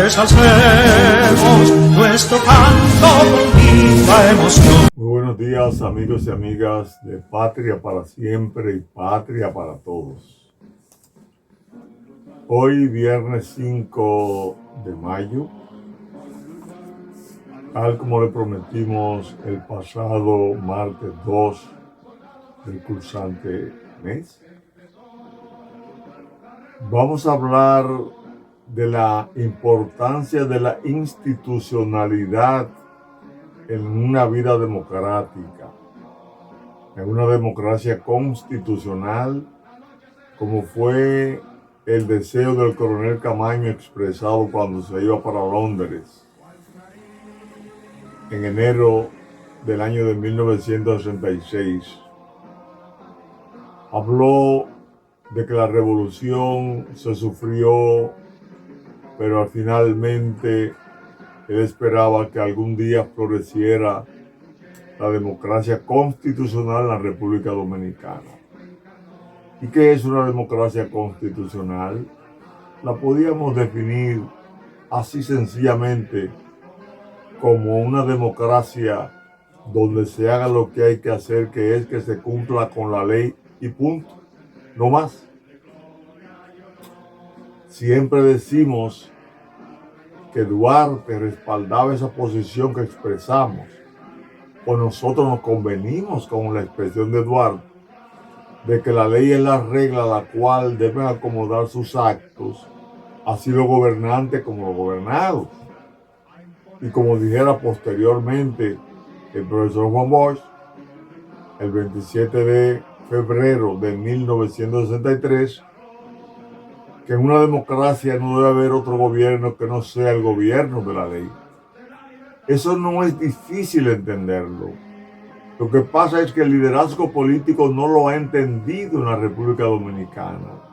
ensalcemos nuestro canto con viva emoción. Muy buenos días, amigos y amigas de Patria para Siempre y Patria para Todos. Hoy, viernes 5 de mayo, tal como le prometimos el pasado martes 2 del cursante mes, vamos a hablar de la importancia de la institucionalidad en una vida democrática, en una democracia constitucional, como fue el deseo del coronel Camaño expresado cuando se iba para Londres en enero del año de 1966. Habló de que la revolución se sufrió, pero finalmente él esperaba que algún día floreciera la democracia constitucional en la República Dominicana. ¿Y qué es una democracia constitucional? La podíamos definir así sencillamente como una democracia donde se haga lo que hay que hacer, que es que se cumpla con la ley y punto, no más. Siempre decimos que Duarte respaldaba esa posición que expresamos, o nosotros nos convenimos con la expresión de Duarte, de que la ley es la regla a la cual deben acomodar sus actos, así los gobernantes como los gobernados. Y como dijera posteriormente el profesor Juan Bosch, el 27 de febrero de 1963, que en una democracia no debe haber otro gobierno que no sea el gobierno de la ley. Eso no es difícil entenderlo. Lo que pasa es que el liderazgo político no lo ha entendido en la República Dominicana.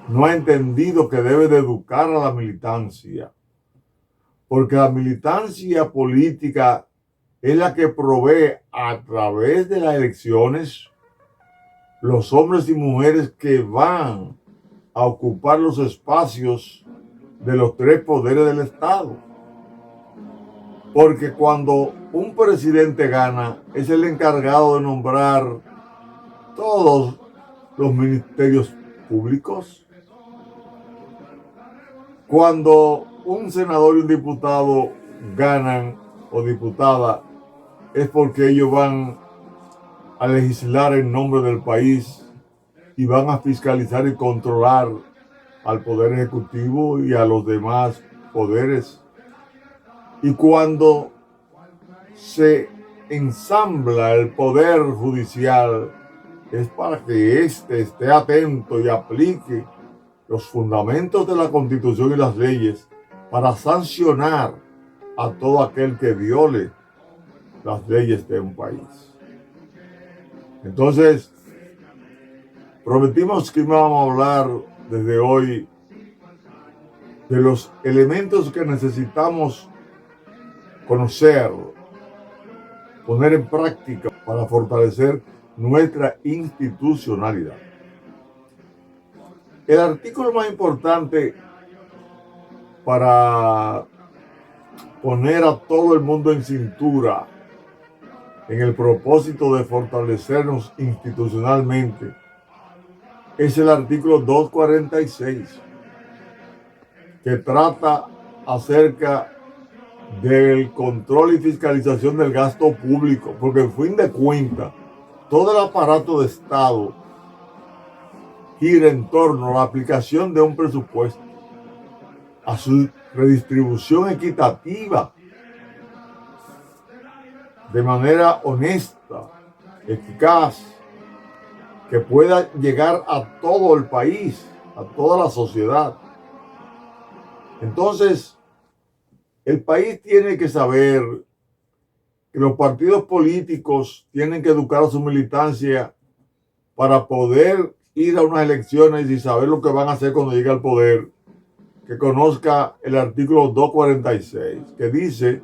No ha entendido que debe de educar a la militancia, porque la militancia política es la que provee a través de las elecciones los hombres y mujeres que van a ocupar los espacios de los tres poderes del Estado. Porque cuando un presidente gana, es el encargado de nombrar todos los ministerios públicos. Cuando un senador y un diputado ganan o diputada, es porque ellos van a legislar en nombre del país y van a fiscalizar y controlar al Poder Ejecutivo y a los demás poderes. Y cuando se ensambla el Poder Judicial, es para que éste esté atento y aplique los fundamentos de la Constitución y las leyes para sancionar a todo aquel que viole las leyes de un país. Entonces, prometimos que íbamos a hablar desde hoy de los elementos que necesitamos conocer, poner en práctica para fortalecer nuestra institucionalidad. El artículo más importante para poner a todo el mundo en cintura en el propósito de fortalecernos institucionalmente es el artículo 246, que trata acerca del control y fiscalización del gasto público, porque en fin de cuentas, todo el aparato de Estado gira en torno a la aplicación de un presupuesto, a su redistribución equitativa, de manera honesta, eficaz, que pueda llegar a todo el país, a toda la sociedad. Entonces, el país tiene que saber que los partidos políticos tienen que educar a su militancia para poder ir a unas elecciones y saber lo que van a hacer cuando llegue al poder, que conozca el artículo 246, que dice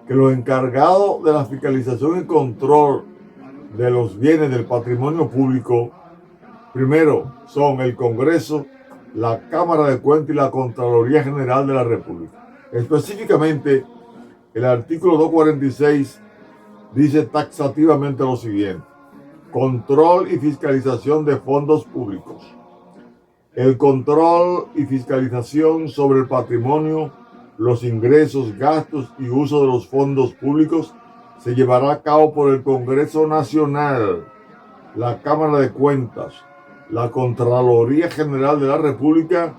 que los encargados de la fiscalización y control de los bienes del patrimonio público, primero son el Congreso la Cámara de Cuentas y la Contraloría General de la República. Específicamente, el artículo 246 dice taxativamente lo siguiente: control y fiscalización de fondos públicos. El control y fiscalización sobre el patrimonio, los ingresos, gastos y uso de los fondos públicos se llevará a cabo por el Congreso Nacional, la Cámara de Cuentas, la Contraloría General de la República,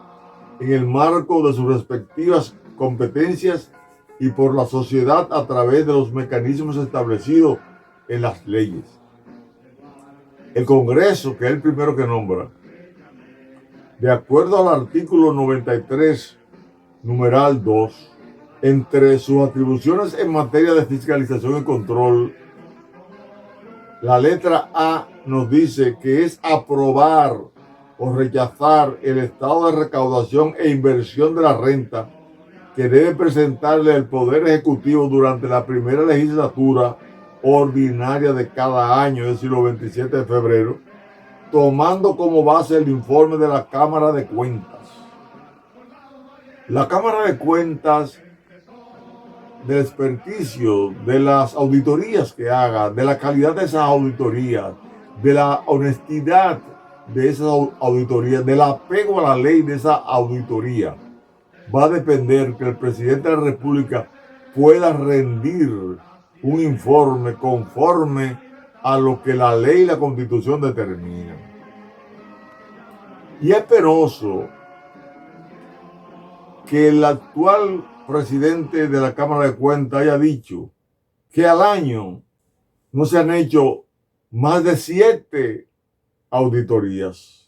en el marco de sus respectivas competencias y por la sociedad a través de los mecanismos establecidos en las leyes. El Congreso, que es el primero que nombra, de acuerdo al artículo 93, numeral 2, entre sus atribuciones en materia de fiscalización y control, la letra A nos dice que es aprobar o rechazar el estado de recaudación e inversión de la renta que debe presentarle el Poder Ejecutivo durante la primera legislatura ordinaria de cada año, es decir, los 27 de febrero, tomando como base el informe de la Cámara de Cuentas. La Cámara de Cuentas, del experticio, de las auditorías que haga, de la calidad de esas auditorías, de la honestidad de esas auditorías, del apego a la ley de esa auditoría, va a depender que el presidente de la República pueda rendir un informe conforme a lo que la ley y la Constitución determinan. Y es penoso que el actual presidente de la Cámara de Cuentas haya dicho que al año no se han hecho más de 7 auditorías.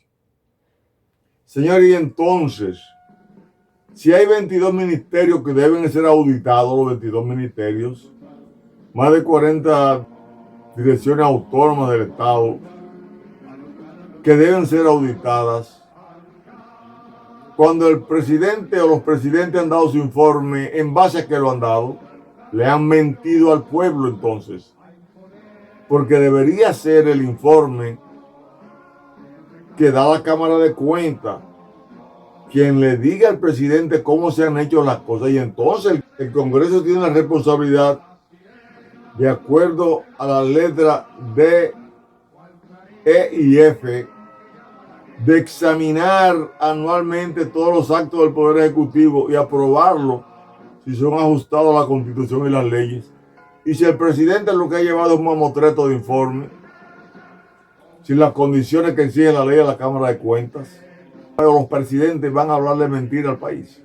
Señor, y entonces, si hay 22 ministerios que deben ser auditados, los 22 ministerios, más de 40 direcciones autónomas del Estado que deben ser auditadas, cuando el presidente o los presidentes han dado su informe, ¿en base a qué lo han dado? Le han mentido al pueblo entonces, porque debería ser el informe que da la Cámara de Cuentas quien le diga al presidente cómo se han hecho las cosas, y entonces el Congreso tiene la responsabilidad, de acuerdo a la letra D, E y F, de examinar anualmente todos los actos del Poder Ejecutivo y aprobarlo si son ajustados a la Constitución y las leyes. Y si el presidente lo que ha llevado es un mamotreto de informe, sin las condiciones que exige la ley de la Cámara de Cuentas, los presidentes van a hablarle mentira al país.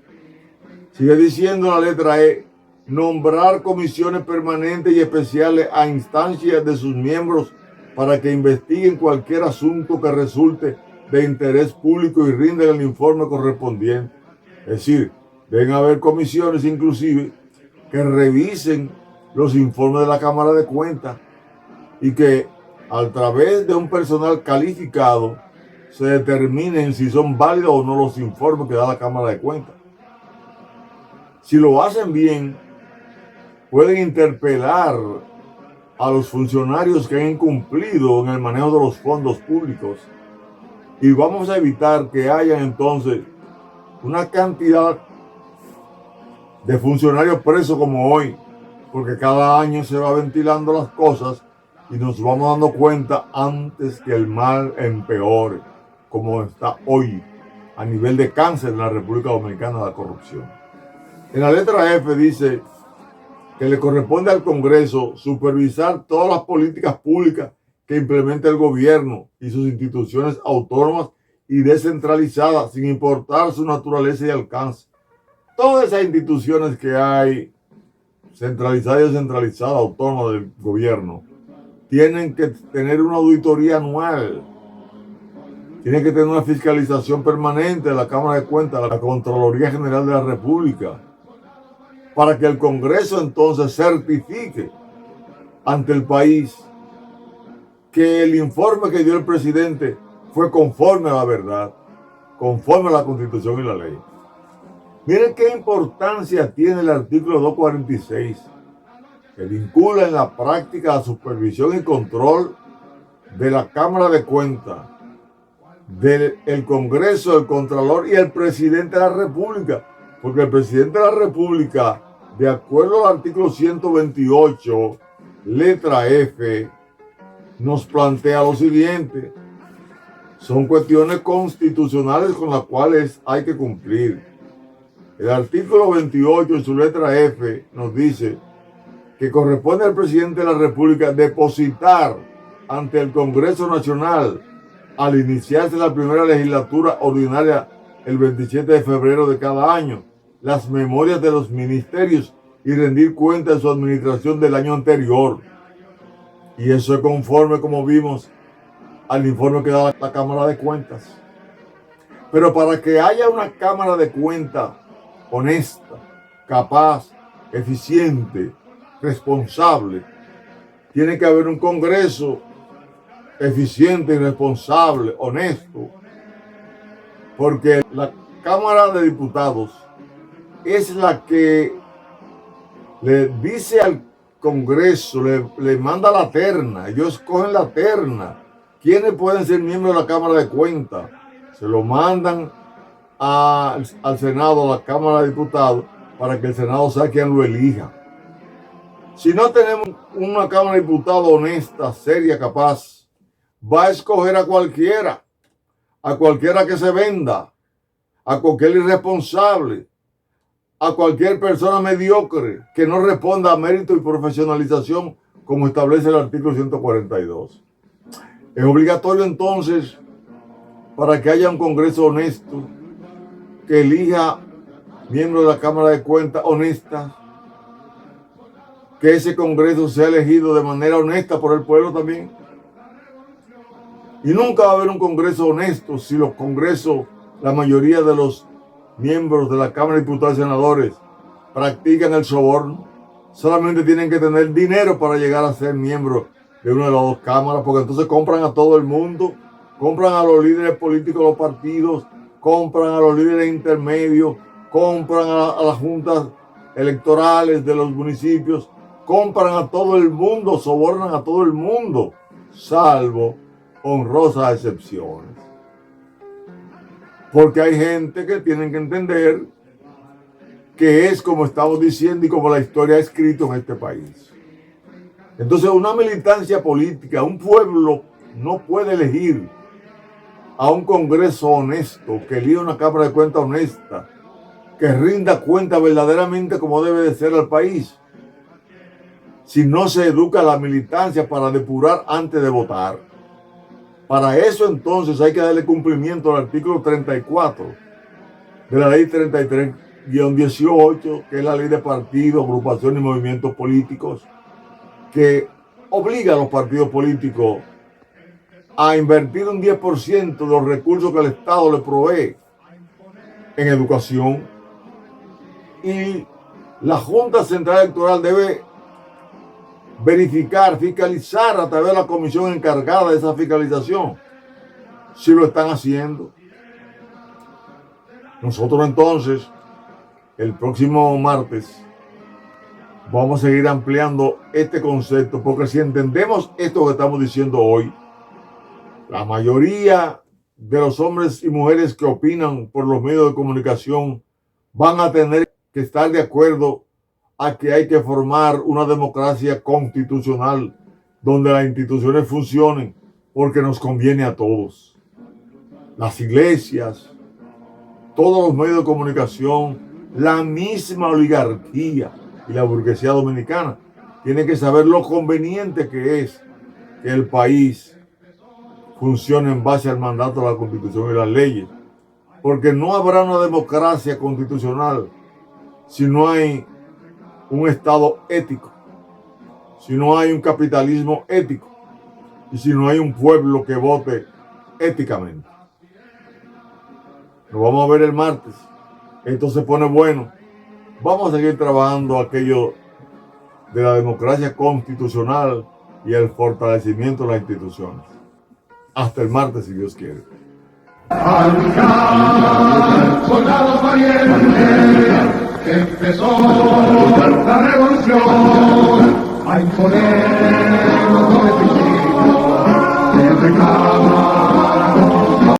Sigue diciendo la letra E: nombrar comisiones permanentes y especiales a instancias de sus miembros para que investiguen cualquier asunto que resulte de interés público y rinden el informe correspondiente. Es decir, deben haber comisiones inclusive que revisen los informes de la Cámara de Cuentas y que a través de un personal calificado se determinen si son válidos o no los informes que da la Cámara de Cuentas. Si lo hacen bien, pueden interpelar a los funcionarios que han incumplido en el manejo de los fondos públicos, y vamos a evitar que haya entonces una cantidad de funcionarios presos como hoy, porque cada año se va ventilando las cosas y nos vamos dando cuenta antes que el mal empeore, como está hoy a nivel de cáncer en la República Dominicana la corrupción. En la letra F dice que le corresponde al Congreso supervisar todas las políticas públicas que implementa el gobierno y sus instituciones autónomas y descentralizadas, sin importar su naturaleza y alcance. Todas esas instituciones que hay, centralizadas y descentralizadas, autónomas del gobierno, tienen que tener una auditoría anual, tienen que tener una fiscalización permanente de la Cámara de Cuentas, la Contraloría General de la República, para que el Congreso entonces certifique ante el país que el informe que dio el presidente fue conforme a la verdad, conforme a la Constitución y la ley. Miren qué importancia tiene el artículo 246, que vincula en la práctica la supervisión y control de la Cámara de Cuentas, del Congreso, el Contralor y el Presidente de la República. Porque el Presidente de la República, de acuerdo al artículo 128, letra F, nos plantea lo siguiente. Son cuestiones constitucionales con las cuales hay que cumplir. El artículo 28 en su letra F nos dice que corresponde al presidente de la República depositar ante el Congreso Nacional al iniciarse la primera legislatura ordinaria el 27 de febrero de cada año las memorias de los ministerios y rendir cuenta de su administración del año anterior. Y eso es conforme, como vimos, al informe que da la Cámara de Cuentas. Pero para que haya una Cámara de Cuentas honesta, capaz, eficiente, responsable, tiene que haber un Congreso eficiente y responsable, honesto, porque la Cámara de Diputados es la que le dice al Congreso, le manda la terna, ellos escogen la terna, quiénes pueden ser miembros de la Cámara de Cuentas, se lo mandan al Senado, a la Cámara de Diputados, para que el Senado sea quien lo elija. Si no tenemos una Cámara de Diputados honesta, seria, capaz, va a escoger a cualquiera que se venda, a cualquier irresponsable, a cualquier persona mediocre que no responda a mérito y profesionalización como establece el artículo 142. Es obligatorio entonces, para que haya un Congreso honesto, que elija miembros de la Cámara de Cuentas honesta, que ese Congreso sea elegido de manera honesta por el pueblo también. Y nunca va a haber un Congreso honesto si los Congresos, la mayoría de los miembros de la Cámara de Diputados y Senadores practican el soborno. Solamente tienen que tener dinero para llegar a ser miembros de una de las dos cámaras, porque entonces compran a todo el mundo, compran a los líderes políticos de los partidos, compran a los líderes intermedios, compran a las juntas electorales de los municipios, compran a todo el mundo, sobornan a todo el mundo, salvo honrosas excepciones. Porque hay gente que tienen que entender que es como estamos diciendo y como la historia ha escrito en este país. Entonces, una militancia política, un pueblo no puede elegir a un Congreso honesto, que elija una Cámara de Cuentas honesta, que rinda cuenta verdaderamente como debe de ser al país, si no se educa a la militancia para depurar antes de votar. Para eso entonces hay que darle cumplimiento al artículo 34 de la ley 33-18, que es la ley de partidos, agrupaciones y movimientos políticos, que obliga a los partidos políticos a invertir un 10% de los recursos que el Estado le provee en educación. Y la Junta Central Electoral debe verificar, fiscalizar a través de la comisión encargada de esa fiscalización, si lo están haciendo. Nosotros entonces, el próximo martes, vamos a seguir ampliando este concepto, porque si entendemos esto que estamos diciendo hoy, la mayoría de los hombres y mujeres que opinan por los medios de comunicación van a tener que estar de acuerdo a que hay que formar una democracia constitucional donde las instituciones funcionen porque nos conviene a todos. Las iglesias, todos los medios de comunicación, la misma oligarquía y la burguesía dominicana tienen que saber lo conveniente que es que el país funcione en base al mandato de la Constitución y las leyes, porque no habrá una democracia constitucional si no hay un Estado ético, si no hay un capitalismo ético y si no hay un pueblo que vote éticamente. Nos vamos a ver el martes. Esto se pone bueno. Vamos a seguir trabajando aquello de la democracia constitucional y el fortalecimiento de las instituciones. Hasta el martes, si Dios quiere. Soldados valientes, empezó la revolución a imponer los dones